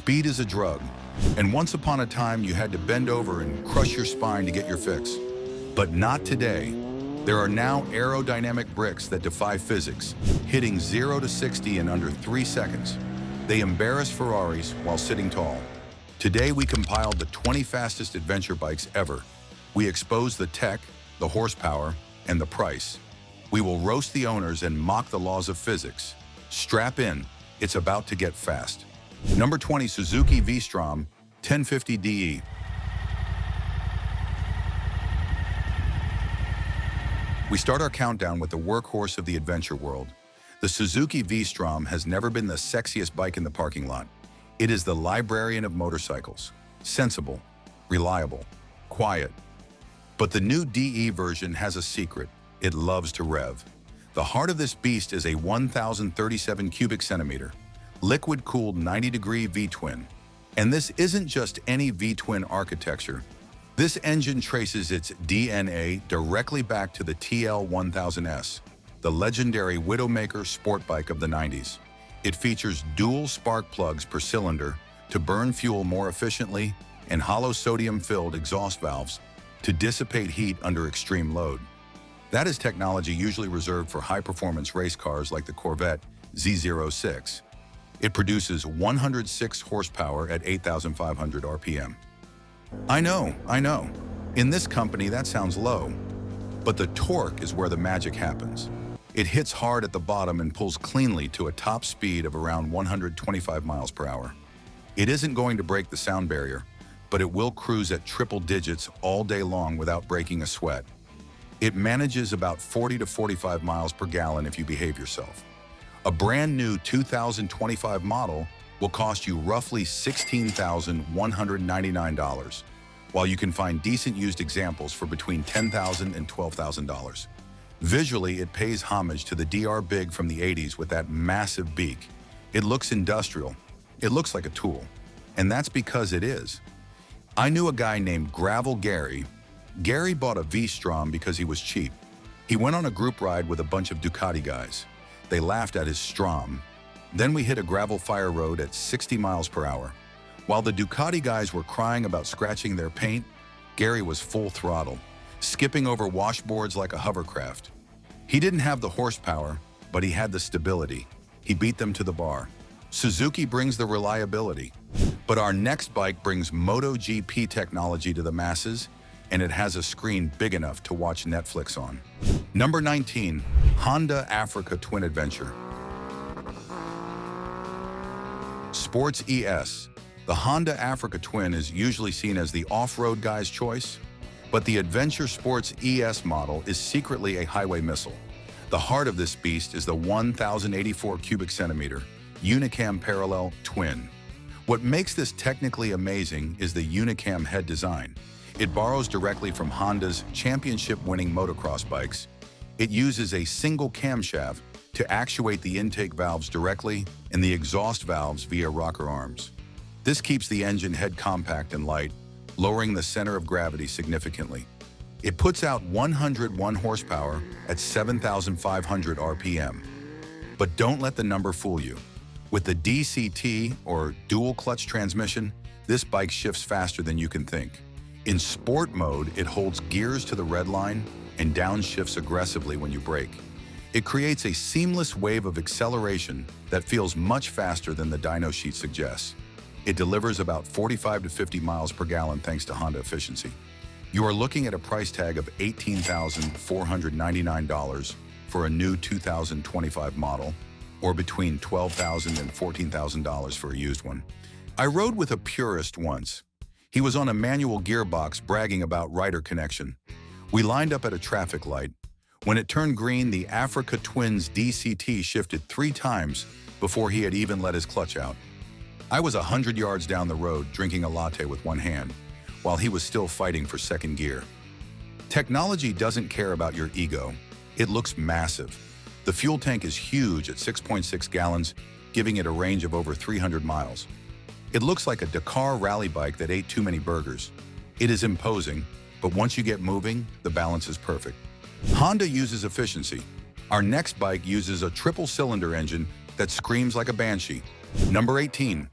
Speed is a drug, and once upon a time you had to bend over and crush your spine to get your fix. But not today. There are now aerodynamic bricks that defy physics, hitting 0 to 60 in under 3 seconds. They embarrass Ferraris while sitting tall. Today we compiled the 20 fastest adventure bikes ever. We expose the tech, the horsepower, and the price. We will roast the owners and mock the laws of physics. Strap in, it's about to get fast. Number 20, Suzuki V-Strom 1050 DE. We start our countdown with the workhorse of the adventure world. The Suzuki V-Strom has never been the sexiest bike in the parking lot. It is the librarian of motorcycles. Sensible, reliable, quiet. But the new DE version has a secret. It loves to rev. The heart of this beast is a 1,037 cubic centimeter, liquid-cooled 90-degree V-twin. And this isn't just any V-twin architecture. This engine traces its DNA directly back to the TL1000S, the legendary Widowmaker sport bike of the 90s. It features dual spark plugs per cylinder to burn fuel more efficiently and hollow sodium-filled exhaust valves to dissipate heat under extreme load. That is technology usually reserved for high-performance race cars like the Corvette Z06. It produces 106 horsepower at 8,500 RPM. I know. In this company, that sounds low. But the torque is where the magic happens. It hits hard at the bottom and pulls cleanly to a top speed of around 125 miles per hour. It isn't going to break the sound barrier, but it will cruise at triple digits all day long without breaking a sweat. It manages about 40 to 45 miles per gallon if you behave yourself. A brand new 2025 model will cost you roughly $16,199, while you can find decent used examples for between $10,000 and $12,000. Visually, it pays homage to the DR Big from the 80s with that massive beak. It looks industrial. It looks like a tool. And that's because it is. I knew a guy named Gravel Gary. Gary bought a V-Strom because he was cheap. He went on a group ride with a bunch of Ducati guys. They laughed at his Strom. Then we hit a gravel fire road at 60 miles per hour. While the Ducati guys were crying about scratching their paint, Gary was full throttle, skipping over washboards like a hovercraft. He didn't have the horsepower, but he had the stability. He beat them to the bar. Suzuki brings the reliability. But our next bike brings Moto GP technology to the masses, and it has a screen big enough to watch Netflix on. Number 19, Honda Africa Twin Adventure. Sports ES. The Honda Africa Twin is usually seen as the off-road guy's choice, but the Adventure Sports ES model is secretly a highway missile. The heart of this beast is the 1,084 cubic centimeter Unicam parallel twin. What makes this technically amazing is the Unicam head design. It borrows directly from Honda's championship-winning motocross bikes. It uses a single camshaft to actuate the intake valves directly and the exhaust valves via rocker arms. This keeps the engine head compact and light, lowering the center of gravity significantly. It puts out 101 horsepower at 7,500 RPM. But don't let the number fool you. With the DCT, or dual clutch transmission, this bike shifts faster than you can think. In sport mode, it holds gears to the red line and downshifts aggressively when you brake. It creates a seamless wave of acceleration that feels much faster than the dyno sheet suggests. It delivers about 45 to 50 miles per gallon thanks to Honda efficiency. You are looking at a price tag of $18,499 for a new 2025 model, or between $12,000 and $14,000 for a used one. I rode with a purist once. He was on a manual gearbox bragging about rider connection. We lined up at a traffic light. When it turned green, the Africa Twin's DCT shifted 3 times before he had even let his clutch out. I was 100 yards down the road drinking a latte with one hand, while he was still fighting for second gear. Technology doesn't care about your ego. It looks massive. The fuel tank is huge at 6.6 gallons, giving it a range of over 300 miles. It looks like a Dakar rally bike that ate too many burgers. It is imposing, but once you get moving, the balance is perfect. Honda uses efficiency. Our next bike uses a triple-cylinder engine that screams like a banshee. Number 18,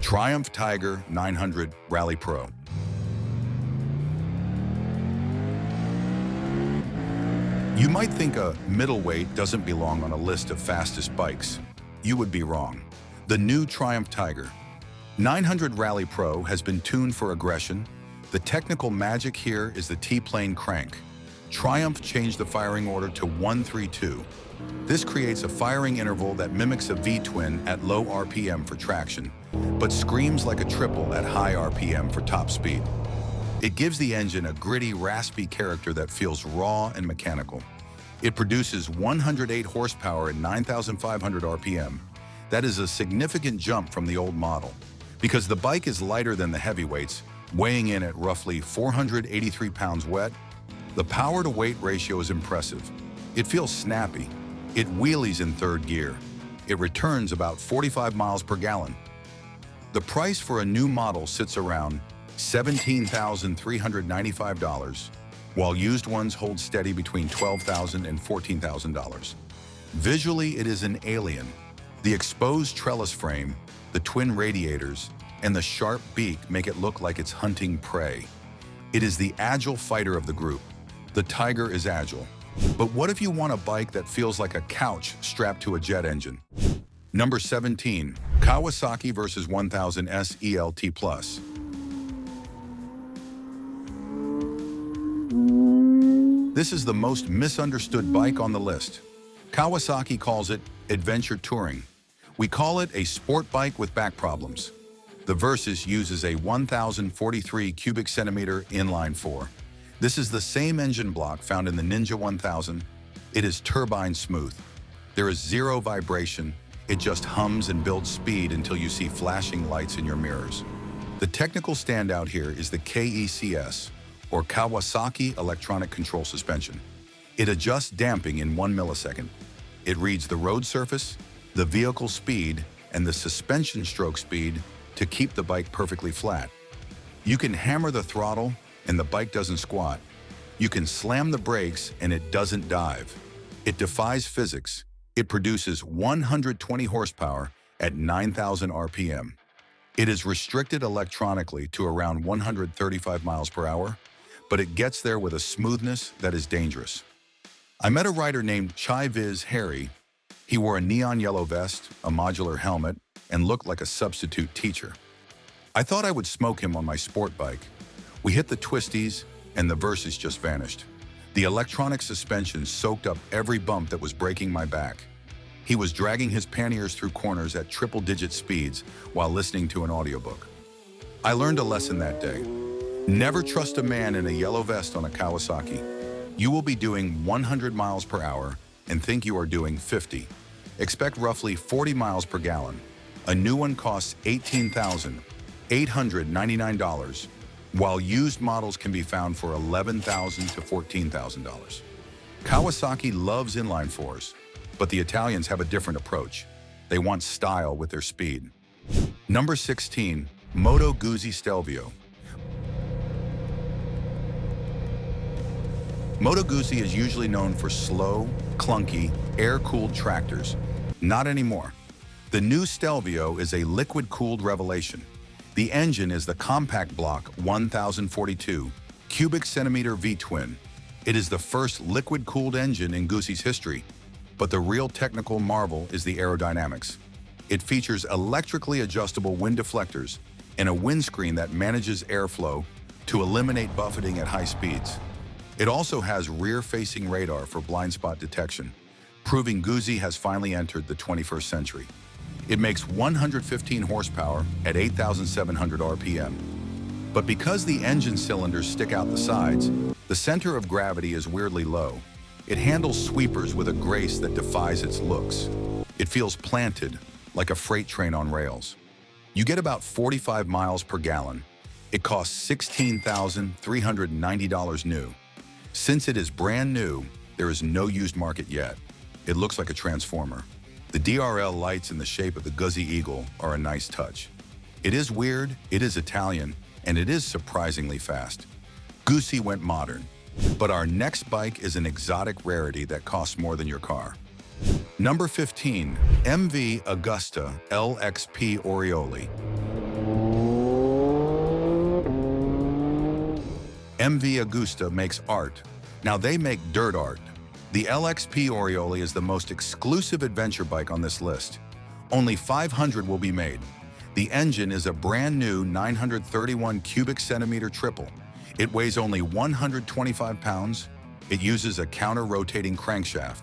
Triumph Tiger 900 Rally Pro. You might think a middleweight doesn't belong on a list of fastest bikes. You would be wrong. The new Triumph Tiger 900 Rally Pro has been tuned for aggression. The technical magic here is the T-plane crank. Triumph changed the firing order to 1-3-2. This creates a firing interval that mimics a V-twin at low RPM for traction, but screams like a triple at high RPM for top speed. It gives the engine a gritty, raspy character that feels raw and mechanical. It produces 108 horsepower at 9,500 RPM. That is a significant jump from the old model. Because the bike is lighter than the heavyweights, weighing in at roughly 483 pounds wet, the power-to-weight ratio is impressive. It feels snappy. It wheelies in third gear. It returns about 45 miles per gallon. The price for a new model sits around $17,395, while used ones hold steady between $12,000 and $14,000. Visually, it is an alien. The exposed trellis frame, the twin radiators, and the sharp beak make it look like it's hunting prey. It is the agile fighter of the group. The Tiger is agile. But what if you want a bike that feels like a couch strapped to a jet engine? Number 17, Kawasaki vs 1000S ELT Plus. This is the most misunderstood bike on the list. Kawasaki calls it adventure touring. We call it a sport bike with back problems. The Versys uses a 1,043 cubic centimeter inline-4. This is the same engine block found in the Ninja 1000. It is turbine smooth. There is zero vibration. It just hums and builds speed until you see flashing lights in your mirrors. The technical standout here is the KECS, or Kawasaki Electronic Control Suspension. It adjusts damping in 1 millisecond. It reads the road surface, the vehicle speed, and the suspension stroke speed to keep the bike perfectly flat. You can hammer the throttle and the bike doesn't squat. You can slam the brakes and it doesn't dive. It defies physics. It produces 120 horsepower at 9,000 RPM. It is restricted electronically to around 135 miles per hour, but it gets there with a smoothness that is dangerous. I met a rider named Chai Viz Harry. He wore a neon yellow vest, a modular helmet, and looked like a substitute teacher. I thought I would smoke him on my sport bike. We hit the twisties, and the Versys just vanished. The electronic suspension soaked up every bump that was breaking my back. He was dragging his panniers through corners at triple-digit speeds while listening to an audiobook. I learned a lesson that day. Never trust a man in a yellow vest on a Kawasaki. You will be doing 100 miles per hour and think you are doing 50. Expect roughly 40 miles per gallon. A new one costs $18,899, while used models can be found for $11,000 to $14,000. Kawasaki loves inline-4s, but the Italians have a different approach. They want style with their speed. Number 16, Moto Guzzi Stelvio. Moto Guzzi is usually known for slow, clunky, air-cooled tractors. Not anymore. The new Stelvio is a liquid-cooled revelation. The engine is the compact block 1042 cubic centimeter V-twin. It is the first liquid-cooled engine in Guzzi's history, but the real technical marvel is the aerodynamics. It features electrically adjustable wind deflectors and a windscreen that manages airflow to eliminate buffeting at high speeds. It also has rear-facing radar for blind spot detection, proving Guzzi has finally entered the 21st century. It makes 115 horsepower at 8,700 RPM. But because the engine cylinders stick out the sides, the center of gravity is weirdly low. It handles sweepers with a grace that defies its looks. It feels planted, like a freight train on rails. You get about 45 miles per gallon. It costs $16,390 new. Since it is brand new, there is no used market yet. It looks like a transformer. The DRL lights in the shape of the Guzzi Eagle are a nice touch. It is weird, it is Italian, and it is surprisingly fast. Guzzi went modern. But our next bike is an exotic rarity that costs more than your car. Number 15, MV Agusta LXP Orioli. MV Agusta makes art. Now they make dirt art. The LXP Oriole is the most exclusive adventure bike on this list. Only 500 will be made. The engine is a brand new 931 cubic centimeter triple. It weighs only 125 pounds. It uses a counter-rotating crankshaft.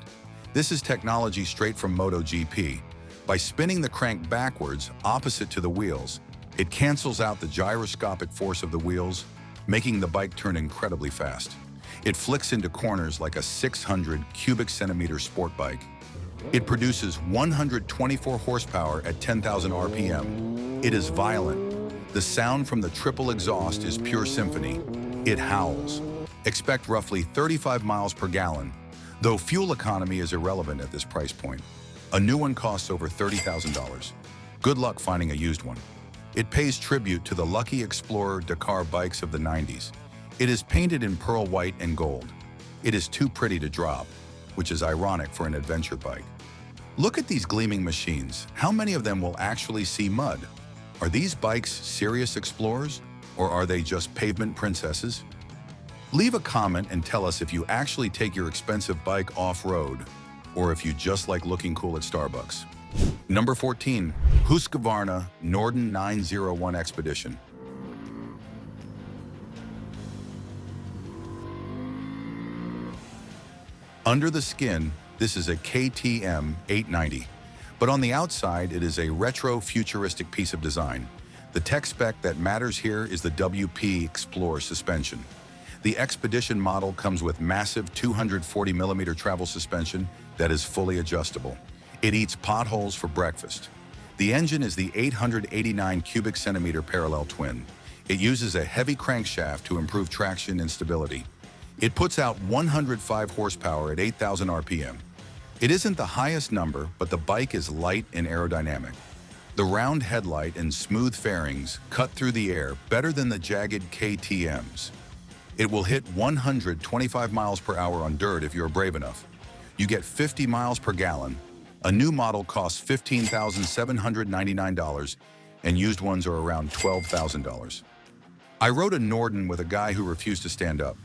This is technology straight from MotoGP. By spinning the crank backwards, opposite to the wheels, it cancels out the gyroscopic force of the wheels, making the bike turn incredibly fast. It flicks into corners like a 600 cubic centimeter sport bike. It produces 124 horsepower at 10,000 RPM. It is violent. The sound from the triple exhaust is pure symphony. It howls. Expect roughly 35 miles per gallon, though fuel economy is irrelevant at this price point. A new one costs over $30,000. Good luck finding a used one. It pays tribute to the Lucky Explorer Dakar bikes of the 90s. It is painted in pearl white and gold. It is too pretty to drop, which is ironic for an adventure bike. Look at these gleaming machines. How many of them will actually see mud? Are these bikes serious explorers, or are they just pavement princesses? Leave a comment and tell us if you actually take your expensive bike off-road, or if you just like looking cool at Starbucks. Number 14, Husqvarna Norden 901 Expedition. Under the skin, this is a KTM 890, but on the outside it is a retro-futuristic piece of design. The tech spec that matters here is the WP Explore suspension. The Expedition model comes with massive 240mm travel suspension that is fully adjustable. It eats potholes for breakfast. The engine is the 889 cubic centimeter parallel twin. It uses a heavy crankshaft to improve traction and stability. It puts out 105 horsepower at 8,000 RPM. It isn't the highest number, but the bike is light and aerodynamic. The round headlight and smooth fairings cut through the air better than the jagged KTMs. It will hit 125 miles per hour on dirt if you're brave enough. You get 50 miles per gallon. A new model costs $15,799, and used ones are around $12,000. I rode a Norden with a guy who refused to stand up.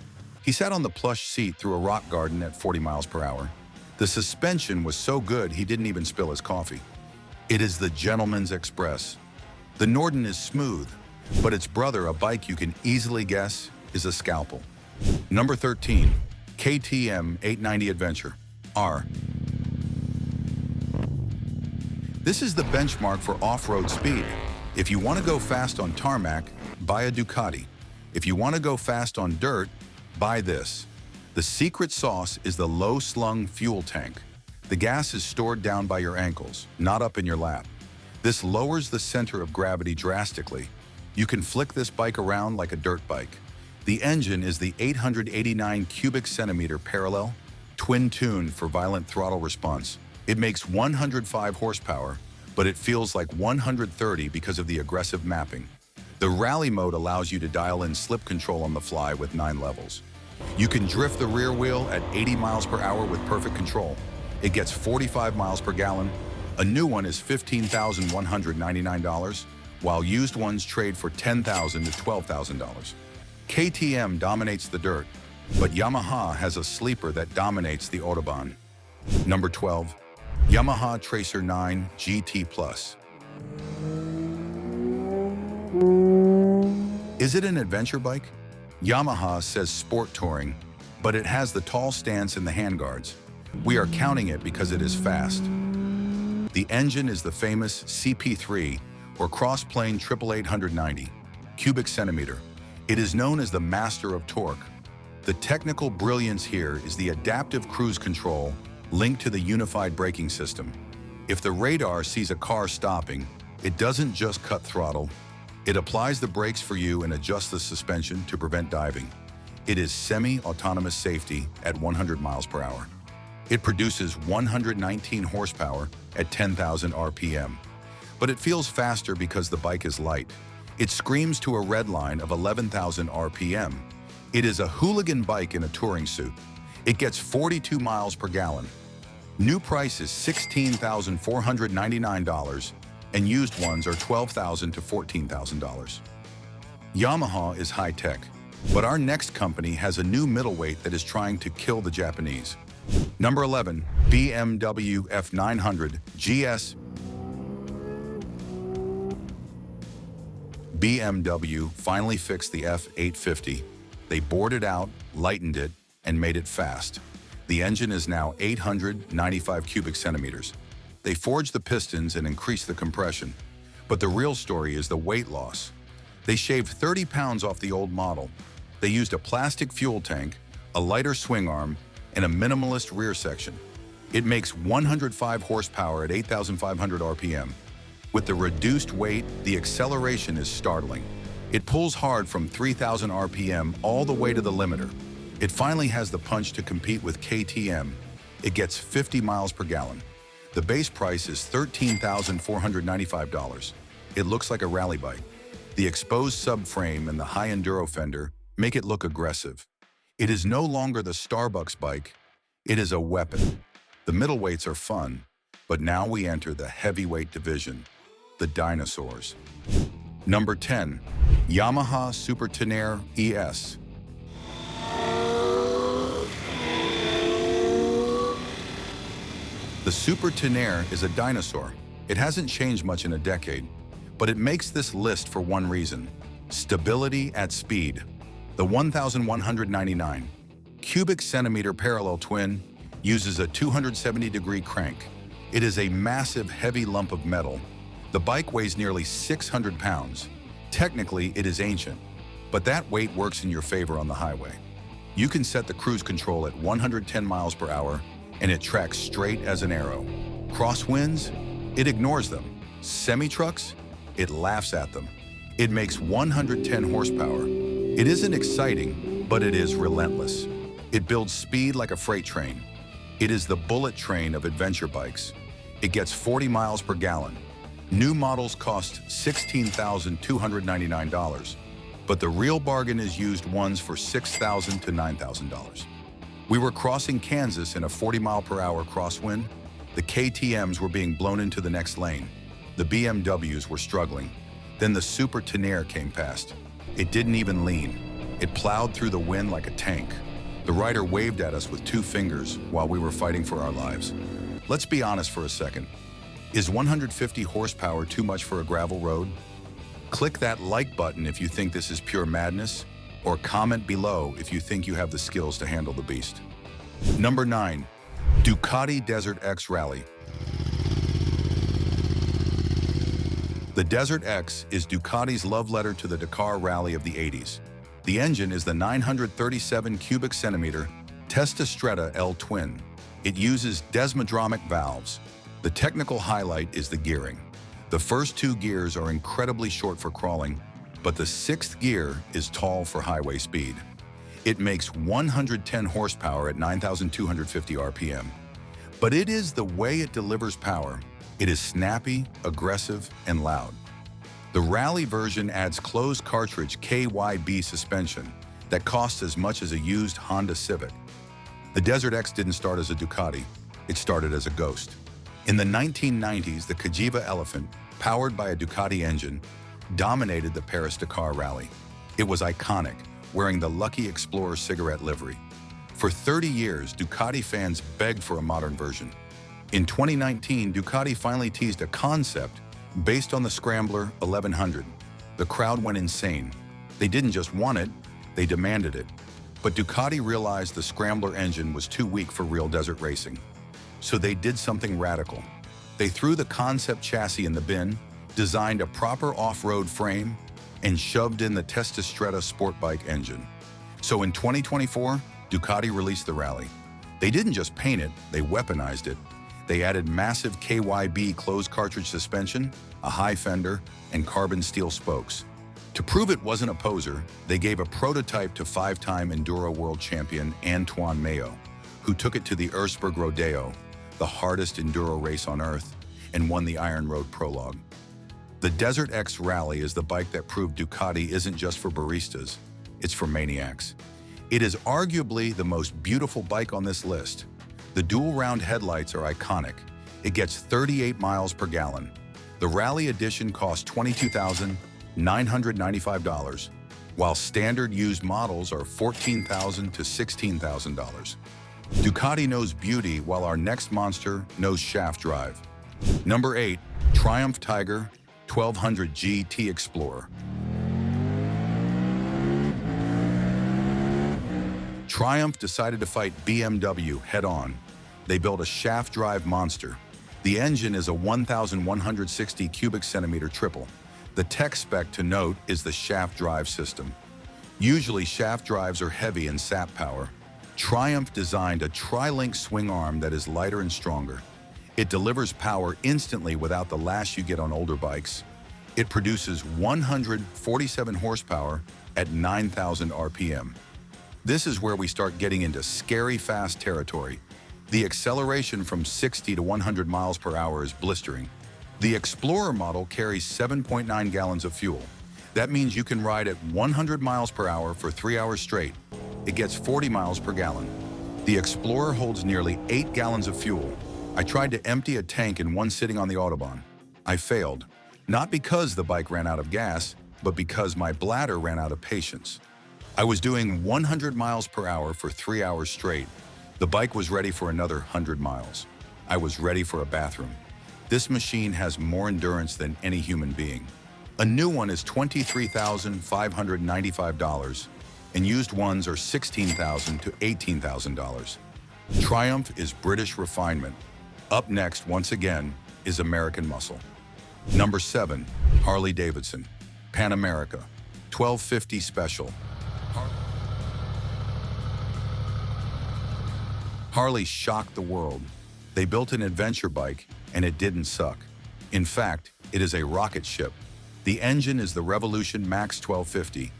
He sat on the plush seat through a rock garden at 40 miles per hour. The suspension was so good he didn't even spill his coffee. It is the gentleman's express. The Norden is smooth, but its brother, a bike you can easily guess, is a scalpel. Number 13, KTM 890 Adventure R. This is the benchmark for off-road speed. If you want to go fast on tarmac, buy a Ducati. If you want to go fast on dirt, buy this. The secret sauce is the low-slung fuel tank. The gas is stored down by your ankles, not up in your lap. This lowers the center of gravity drastically. You can flick this bike around like a dirt bike. The engine is the 889 cubic centimeter parallel, twin-tuned for violent throttle response. It makes 105 horsepower, but it feels like 130 because of the aggressive mapping. The rally mode allows you to dial in slip control on the fly with 9 levels. You can drift the rear wheel at 80 miles per hour with perfect control. It gets 45 miles per gallon. A new one is $15,199, while used ones trade for $10,000 to $12,000. KTM dominates the dirt, but Yamaha has a sleeper that dominates the Autobahn. Number 12, Yamaha Tracer 9 GT Plus. Is it an adventure bike? Yamaha says sport touring, but it has the tall stance and the handguards. We are counting it because it is fast. The engine is the famous CP3, or cross-plane 88890 cubic centimeter. It is known as the master of torque. The technical brilliance here is the adaptive cruise control linked to the unified braking system. If the radar sees a car stopping, it doesn't just cut throttle. It applies the brakes for you and adjusts the suspension to prevent diving. It is semi-autonomous safety at 100 miles per hour. It produces 119 horsepower at 10,000 RPM. But it feels faster because the bike is light. It screams to a red line of 11,000 RPM. It is a hooligan bike in a touring suit. It gets 42 miles per gallon. New price is $16,499, and used ones are $12,000 to $14,000. Yamaha is high-tech. But our next company has a new middleweight that is trying to kill the Japanese. Number 11, BMW F900 GS. BMW finally fixed the F850. They bored it out, lightened it, and made it fast. The engine is now 895 cubic centimeters. They forged the pistons and increased the compression. But the real story is the weight loss. They shaved 30 pounds off the old model. They used a plastic fuel tank, a lighter swing arm, and a minimalist rear section. It makes 105 horsepower at 8,500 RPM. With the reduced weight, the acceleration is startling. It pulls hard from 3,000 RPM all the way to the limiter. It finally has the punch to compete with KTM. It gets 50 miles per gallon. The base price is $13,495. It looks like a rally bike. The exposed subframe and the high enduro fender make it look aggressive. It is no longer the Starbucks bike. It is a weapon. The middleweights are fun, but now we enter the heavyweight division, the dinosaurs. Number 10, Yamaha Super Tenere ES. The Super Tenere is a dinosaur. It hasn't changed much in a decade, but it makes this list for one reason: stability at speed. The 1,199 cubic centimeter parallel twin uses a 270-degree crank. It is a massive, heavy lump of metal. The bike weighs nearly 600 pounds. Technically, it is ancient, but that weight works in your favor on the highway. You can set the cruise control at 110 miles per hour, and it tracks straight as an arrow. Crosswinds, it ignores them. Semi-trucks, it laughs at them. It makes 110 horsepower. It isn't exciting, but it is relentless. It builds speed like a freight train. It is the bullet train of adventure bikes. It gets 40 miles per gallon. New models cost $16,299, but the real bargain is used ones for $6,000 to $9,000. We were crossing Kansas in a 40-mile-per-hour crosswind. The KTMs were being blown into the next lane. The BMWs were struggling. Then the Super Tenere came past. It didn't even lean. It plowed through the wind like a tank. The rider waved at us with 2 fingers while we were fighting for our lives. Let's be honest for a second. Is 150 horsepower too much for a gravel road? Click that like button if you think this is pure madness, or comment below if you think you have the skills to handle the beast. Number 9, Ducati Desert X Rally. The Desert X is Ducati's love letter to the Dakar Rally of the 80s. The engine is the 937 cubic centimeter Testastretta L twin. It uses desmodromic valves. The technical highlight is the gearing. The first 2 gears are incredibly short for crawling, but the 6th gear is tall for highway speed. It makes 110 horsepower at 9,250 RPM. But it is the way it delivers power. It is snappy, aggressive, and loud. The rally version adds closed cartridge KYB suspension that costs as much as a used Honda Civic. The Desert X didn't start as a Ducati, it started as a ghost. In the 1990s, the Cagiva Elephant, powered by a Ducati engine, dominated the Paris-Dakar rally. It was iconic, wearing the Lucky Explorer cigarette livery. For 30 years, Ducati fans begged for a modern version. In 2019, Ducati finally teased a concept based on the Scrambler 1100. The crowd went insane. They didn't just want it, they demanded it. But Ducati realized the Scrambler engine was too weak for real desert racing. So they did something radical. They threw the concept chassis in the bin, designed a proper off-road frame, and shoved in the Testastretta sport bike engine. So in 2024, Ducati released the Rally. They didn't just paint it, they weaponized it. They added massive KYB closed cartridge suspension, a high fender, and carbon steel spokes. To prove it wasn't a poser, they gave a prototype to 5-time Enduro World Champion Antoine Mayo, who took it to the Erzberg Rodeo, the hardest enduro race on Earth, and won the Iron Road Prologue. The Desert X Rally is the bike that proved Ducati isn't just for baristas, it's for maniacs. It is arguably the most beautiful bike on this list. The dual-round headlights are iconic. It gets 38 miles per gallon. The Rally Edition costs $22,995. while standard used models are $14,000 to $16,000. Ducati knows beauty, while our next monster knows shaft drive. Number 8. Triumph Tiger 1200 GT Explorer. Triumph decided to fight BMW head-on. They built a shaft drive monster. The engine is a 1,160 cubic centimeter triple. The tech spec to note is the shaft drive system. Usually shaft drives are heavy in sap power. Triumph designed a tri-link swing arm that is lighter and stronger. It delivers power instantly without the lash you get on older bikes. It produces 147 horsepower at 9,000 RPM. This is where we start getting into scary fast territory. The acceleration from 60 to 100 miles per hour is blistering. The Explorer model carries 7.9 gallons of fuel. That means you can ride at 100 miles per hour for 3 hours straight. It gets 40 miles per gallon. The Explorer holds nearly 8 gallons of fuel. I tried to empty a tank in one sitting on the Autobahn. I failed, not because the bike ran out of gas, but because my bladder ran out of patience. I was doing 100 miles per hour for 3 hours straight. The bike was ready for another 100 miles. I was ready for a bathroom. This machine has more endurance than any human being. A new one is $23,595, and used ones are $16,000 to $18,000. Triumph is British refinement. Up next, once again, is American muscle. Number 7. Harley-Davidson Pan America 1250 Special. Harley shocked the world. They built an adventure bike, and it didn't suck. In fact, it is a rocket ship. The engine is the Revolution Max 1250.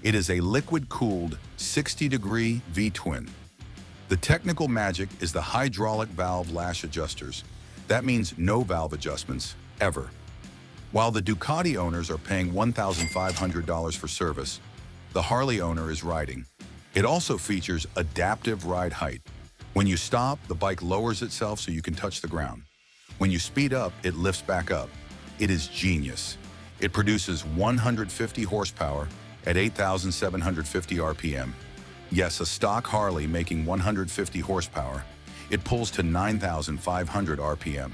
It is a liquid-cooled 60-degree V-twin. The technical magic is the hydraulic valve lash adjusters. That means no valve adjustments, ever. While the Ducati owners are paying $1,500 for service, the Harley owner is riding. It also features adaptive ride height. When you stop, the bike lowers itself so you can touch the ground. When you speed up, it lifts back up. It is genius. It produces 150 horsepower at 8,750 RPM. Yes, a stock Harley making 150 horsepower. It pulls to 9,500 RPM.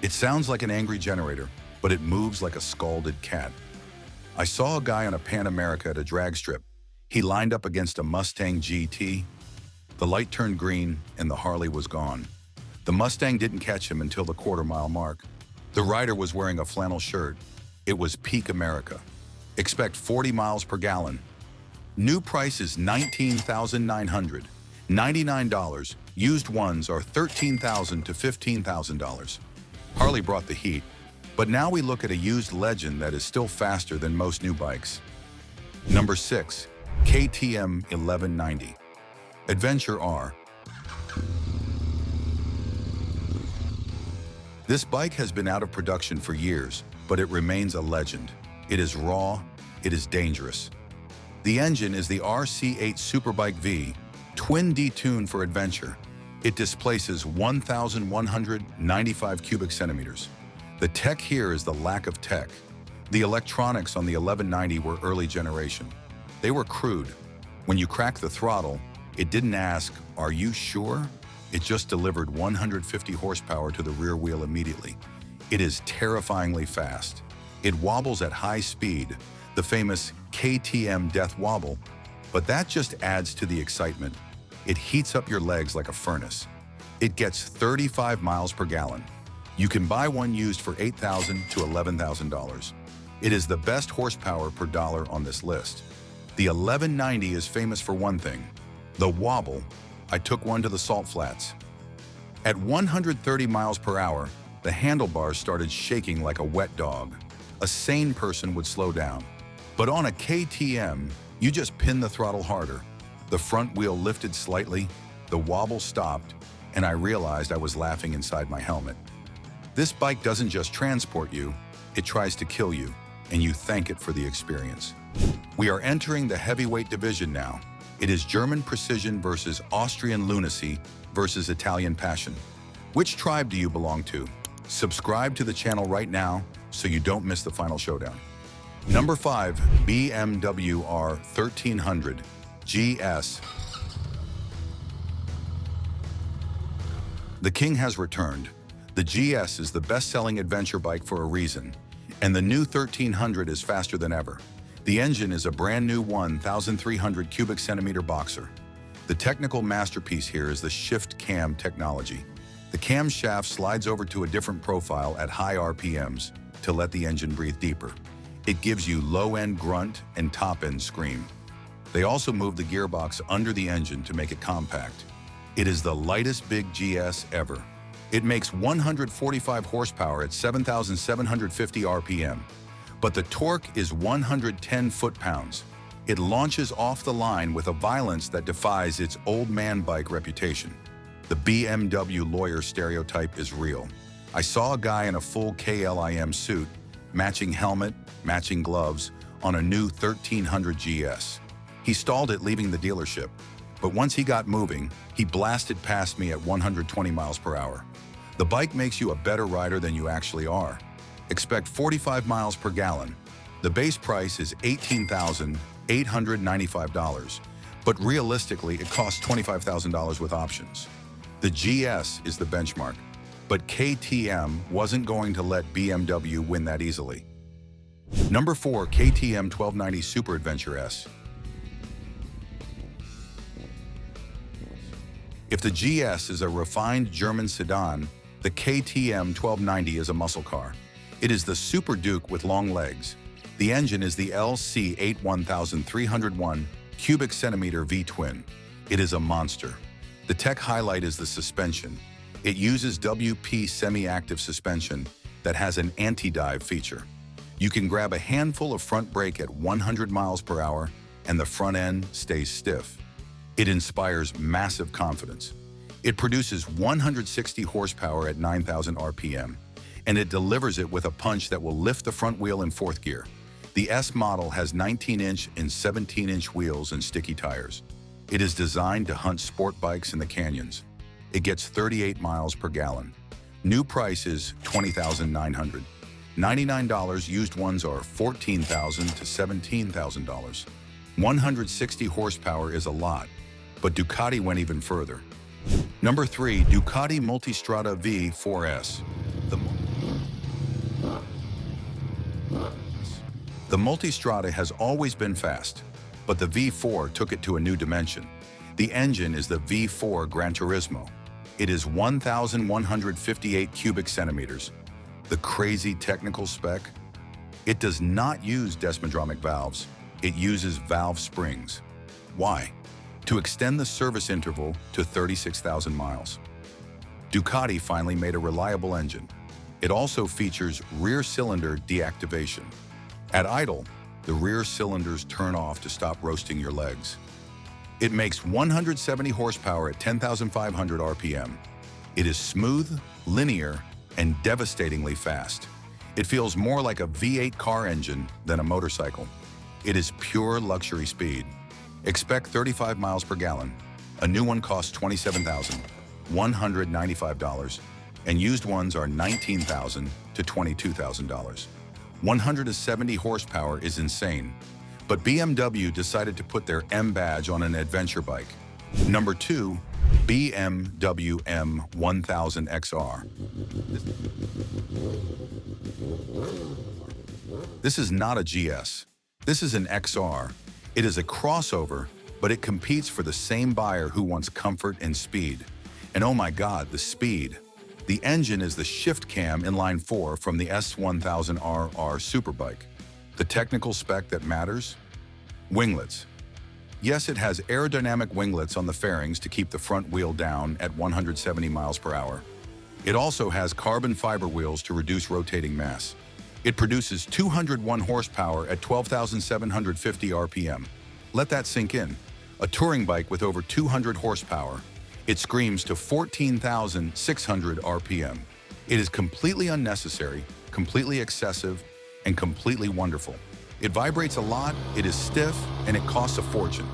It sounds like an angry generator, but it moves like a scalded cat. I saw a guy on a Pan America at a drag strip. He lined up against a Mustang GT. The light turned green and the Harley was gone. The Mustang didn't catch him until the quarter-mile mark. The rider was wearing a flannel shirt. It was peak America. Expect 40 miles per gallon. New price is $19,900. $99. Used ones are $13,000 to $15,000. Harley brought the heat, but now we look at a used legend that is still faster than most new bikes. Number 6. KTM 1190 Adventure R. This bike has been out of production for years, but it remains a legend. It is raw, it is dangerous. The engine is the RC8 Superbike V, twin detuned for adventure. It displaces 1,195 cubic centimeters. The tech here is the lack of tech. The electronics on the 1190 were early generation. They were crude. When you crack the throttle, it didn't ask, "Are you sure?" It just delivered 150 horsepower to the rear wheel immediately. It is terrifyingly fast. It wobbles at high speed, the famous KTM death wobble, but that just adds to the excitement. It heats up your legs like a furnace. It gets 35 miles per gallon. You can buy one used for $8,000 to $11,000. It is the best horsepower per dollar on this list. The 1190 is famous for one thing, the wobble. I took one to the salt flats. At 130 miles per hour, the handlebars started shaking like a wet dog. A sane person would slow down. But on a KTM, you just pin the throttle harder. The front wheel lifted slightly, the wobble stopped, and I realized I was laughing inside my helmet. This bike doesn't just transport you, it tries to kill you, and you thank it for the experience. We are entering the heavyweight division now. It is German precision versus Austrian lunacy versus Italian passion. Which tribe do you belong to? Subscribe to the channel right now so you don't miss the final showdown. Number 5. BMW R1300 GS. The king has returned. The GS is the best-selling adventure bike for a reason, and the new 1300 is faster than ever. The engine is a brand new 1,300 cubic centimeter boxer. The technical masterpiece here is the shift cam technology. The camshaft slides over to a different profile at high RPMs to let the engine breathe deeper. It gives you low-end grunt and top-end scream. They also move the gearbox under the engine to make it compact. It is the lightest big GS ever. It makes 145 horsepower at 7,750 RPM, but the torque is 110 foot-pounds. It launches off the line with a violence that defies its old man bike reputation. The BMW lawyer stereotype is real. I saw a guy in a full KLIM suit, matching helmet, matching gloves, on a new 1300 GS. He stalled it leaving the dealership, but once he got moving, he blasted past me at 120 miles per hour. The bike makes you a better rider than you actually are. Expect 45 miles per gallon. The base price is $18,895, but realistically, it costs $25,000 with options. The GS is the benchmark, but KTM wasn't going to let BMW win that easily. Number 4. KTM 1290 Super Adventure S. If the GS is a refined German sedan, the KTM 1290 is a muscle car. It is the Super Duke with long legs. The engine is the LC8 1301 cubic centimeter V-twin. It is a monster. The tech highlight is the suspension. It uses WP semi-active suspension that has an anti-dive feature. You can grab a handful of front brake at 100 miles per hour and the front end stays stiff. It inspires massive confidence. It produces 160 horsepower at 9,000 RPM, and it delivers it with a punch that will lift the front wheel in fourth gear. The S model has 19-inch and 17-inch wheels and sticky tires. It is designed to hunt sport bikes in the canyons. It gets 38 miles per gallon. New price is $20,900. $99, used ones are $14,000 to $17,000. 160 horsepower is a lot, but Ducati went even further. Number 3. Ducati Multistrada V4S. The Multistrada has always been fast, but the V4 took it to a new dimension. The engine is the V4 Gran Turismo. It is 1,158 cubic centimeters. The crazy technical spec? It does not use desmodromic valves. It uses valve springs. Why? To extend the service interval to 36,000 miles. Ducati finally made a reliable engine. It also features rear cylinder deactivation. At idle, the rear cylinders turn off to stop roasting your legs. It makes 170 horsepower at 10,500 RPM. It is smooth, linear, and devastatingly fast. It feels more like a V8 car engine than a motorcycle. It is pure luxury speed. Expect 35 miles per gallon. A new one costs $27,195, and used ones are $19,000 to $22,000. 170 horsepower is insane, but BMW decided to put their M badge on an adventure bike. Number 2. BMW M1000 XR. This is not a GS. This is an XR. It is a crossover, but it competes for the same buyer who wants comfort and speed. And oh my God, the speed. The engine is the shift cam inline 4 from the S1000RR Superbike. The technical spec that matters? Winglets. Yes, it has aerodynamic winglets on the fairings to keep the front wheel down at 170 miles per hour. It also has carbon fiber wheels to reduce rotating mass. It produces 201 horsepower at 12,750 RPM. Let that sink in. A touring bike with over 200 horsepower. It screams to 14,600 RPM. It is completely unnecessary, completely excessive, and completely wonderful. It vibrates a lot, it is stiff, and it costs a fortune.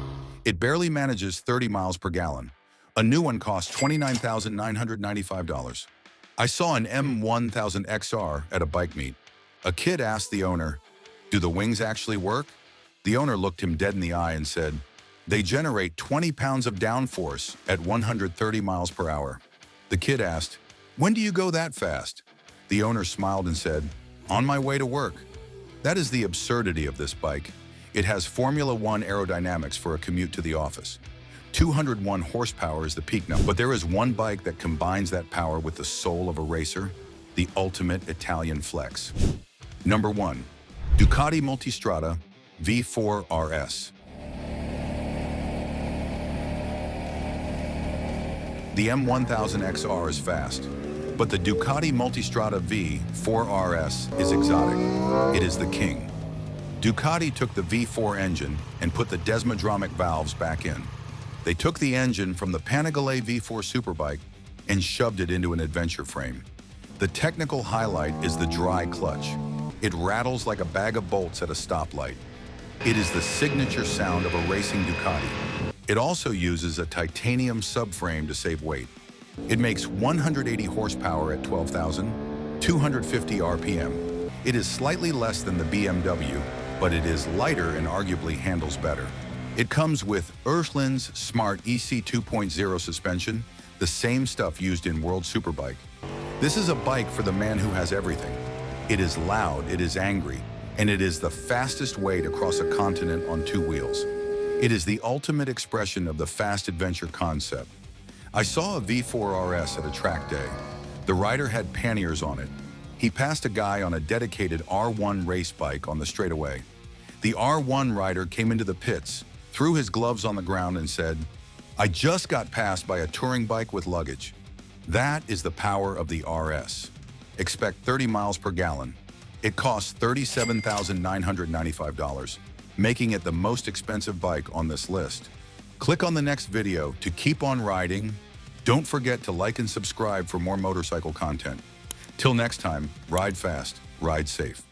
It barely manages 30 miles per gallon. A new one costs $29,995. I saw an M1000 XR at a bike meet. A kid asked the owner, Do the wings actually work? The owner looked him dead in the eye and said, "They generate 20 pounds of downforce at 130 miles per hour." The kid asked, "When do you go that fast?" The owner smiled and said, "On my way to work." That is the absurdity of this bike. It has Formula One aerodynamics for a commute to the office. 201 horsepower is the peak number, but there is one bike that combines that power with the soul of a racer, the ultimate Italian flex. Number 1. Ducati Multistrada V4 RS. The M1000XR is fast, but the Ducati Multistrada V4 RS is exotic. It is the king. Ducati took the V4 engine and put the desmodromic valves back in. They took the engine from the Panigale V4 superbike and shoved it into an adventure frame. The technical highlight is the dry clutch. It rattles like a bag of bolts at a stoplight. It is the signature sound of a racing Ducati. It also uses a titanium subframe to save weight. It makes 180 horsepower at 12,250 RPM. It is slightly less than the BMW, but it is lighter and arguably handles better. It comes with Erschlin's Smart EC 2.0 suspension, the same stuff used in World Superbike. This is a bike for the man who has everything. It is loud, it is angry, and it is the fastest way to cross a continent on two wheels. It is the ultimate expression of the fast adventure concept. I saw a V4 RS at a track day. The rider had panniers on it. He passed a guy on a dedicated R1 race bike on the straightaway. The R1 rider came into the pits, threw his gloves on the ground and said, "I just got passed by a touring bike with luggage." That is the power of the RS. Expect 30 miles per gallon. It costs $37,995, making it the most expensive bike on this list. Click on the next video to keep on riding. Don't forget to like and subscribe for more motorcycle content. Till next time, ride fast, ride safe.